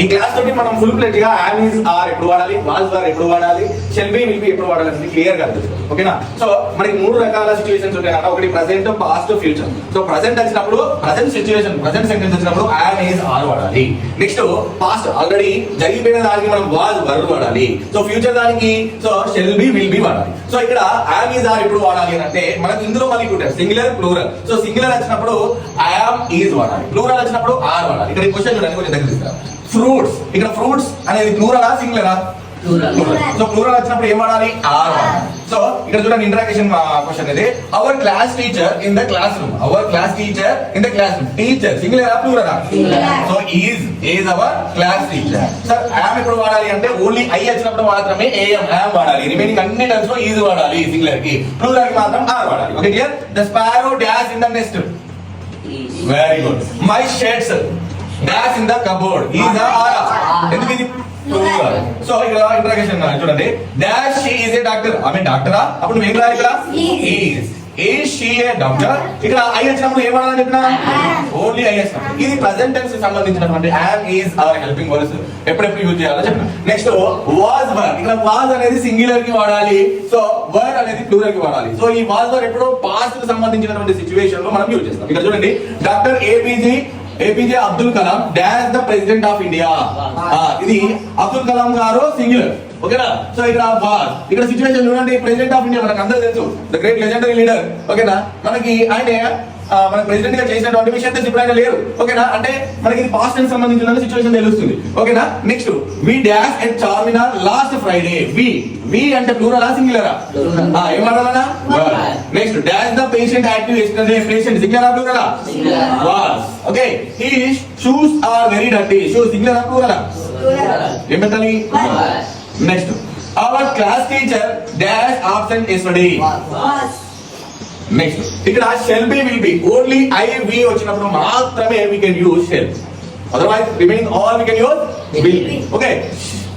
ఈ క్లాస్ తోటి మనం ఫుల్ ప్లేట్ గా am is are ఎప్పుడు వాడాలి, was were ఎప్పుడు వాడాలి, shall be will be ఎప్పుడు వాడాలి అనేది క్లియర్ గా తెలుసు. ఓకేనా? సో మనకి మూడు రకాల సిచువేషన్స్ ఉంటాయి కదా, ఒకటి present, past, future. So present వచ్చినప్పుడు ప్రెసెంట్ సిచువేషన్, ప్రెసెంట్ సెంటెన్స్ వచ్చినప్పుడు am is are వాడాలి. నెక్స్ట్ పాస్ట్ ఆల్రెడీ జరిగిపోయిన దానికి మనం was were వాడాలి. సో ఫ్యూచర్ దానికి so shall be will be వాడాలి. సో ఇక్కడ am is are ఎప్పుడు వాడాలి అని అంటే మనకు ఇందులో మళ్ళీ ఉంటాయి సింగులర్, ప్లూరల్. సో సింగులర్ వచ్చినప్పుడు am is వాడాలి, ప్లూరల్ వచ్చినప్పుడు are వాడాలి. ఇక్కడ ఈ క్వశ్చన్ చూడండి కొంచెం దగ్గర తీసుకురా. ఫ్రూట్స్, ఇక్కడ ఫ్రూట్స్ అనేది ప్లూరలా సింగులరా? సో ప్లూరల్ వచ్చినప్పుడు ఏం వాడాలి? ఆర్ వాడాలి. సో ఇక్కడ చూడండి ఇంటరాక్షన్ క్వశ్చన్ ఇది. Our class teacher in the class room, our class teacher in the class room. Teacher సింగులరా ప్లూరలా? So is our class teacher. Sir am ఎప్పుడు వాడాలి అంటే ఓన్లీ ఐ వచ్చినప్పుడు మాత్రమే యామ్ వాడాలి. రిమైనింగ్ అన్ని టైమ్స్ లో ఈజ్ వాడాలి సింగులర్ కి, ప్లూరల్ కి మాత్రం ఆర్ వాడాలి. Okay clear? The sparrow dash in the nest. Very good. My shirts dash in the cupboard. Is are? ఎందుకు ఇది ప్లూరల్? సో ఇక్కడ ఇంటరాక్షన్ చూడండి. Dash she is a doctor. ఆమె డాక్టరా? అప్పుడు నువ్వు ఏం రాయాలి ఇక్కడ? Is she a doctor. ఇక్కడ ఐ వచ్చినప్పుడు ఏం వాడాలని చెప్పినా? ఓన్లీ ఐ వచ్చినప్పుడు. ఇది ప్రెసెంట్ టెన్స్ సంబంధించినటువంటి am, is, are helping words ఎప్పుడెప్పుడు యూజ్ చేయాలో చెప్పిన. నెక్స్ట్ వాజ్ వర్. ఇక్కడ వాజ్ అనేది సింగులర్ కి వాడాలి, సో వర్ అనేది ప్లూరల్ కి వాడాలి. సో ఈ వాజ్ వర్ ఎప్పుడు పాస్ట్ కి సంబంధించినటువంటి సిచువేషన్ లో మనం యూజ్ చేస్తాం. ఇక్కడ చూడండి, doctor APJ Abdul Kalam dash the president of India. ఇది అబ్దుల్ కలాం గారు సింగులర్. ఓకేనా? సో ఇక్కడ వాజ్, ఇక్కడ సిచువేషన్ చూడండి, ప్రెసిడెంట్ ఆఫ్ ఇండియా మనకు అందరూ తెలుసు, ద గ్రేట్ లెజెండరీ లీడర్. ఓకేనా? మనకి ఆయన మన ప్రెసిడెంట్ గా చేసినటువంటి విషయం తెలిసి ఇప్పుడు ఆయన లేరు. ఓకేనా? అంటే మనకి ఇది పాస్ట్ టెన్స్ సంబంధించిన సిచువేషన్ తెలుస్తుంది. ఓకేనా? Next we dash at Charminar last Friday. We అంటే ప్లూరల్ ఆ సింగులరా? ఏం వాడాలన్నా? Next dash the patient active yesterday. Patient సింగులరా ప్లూరలా? Was. Okay. His shoes are very dirty. Shoes సింగులరా ప్లూరలా? ఏం పెట్టాలి? Next our class teacher dash absent yesterday. Next ఇక్కడ shall be will be. Only I we వచ్చినప్పుడు మాత్రమే we can use shall, otherwise remaining all we can use will be. Okay,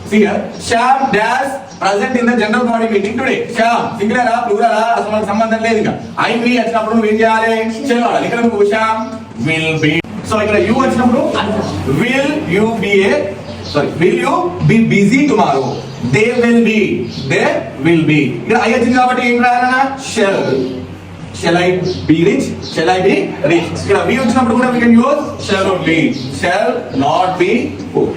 see here, Shyam dash present in the general body meeting today. Shyam singular ఆ plural ఆ అసలు మనకు సంబంధం లేదు. ఇంకా I we వచ్చినప్పుడు నువ్వు ఏం చేయాలి? shall వాడాలి. ఇక్కడ నువ్వు Shyam will be. సో ఇక్కడ you వచ్చినప్పుడు will you be busy tomorrow. They will be ఇక్కడ I వచ్చింది కాబట్టి ఏం రాయాలన్నా? shall I be rich? Shall I be rich? ఇక్కడ we వచ్చినప్పుడు కూడా we can use shall not be poor.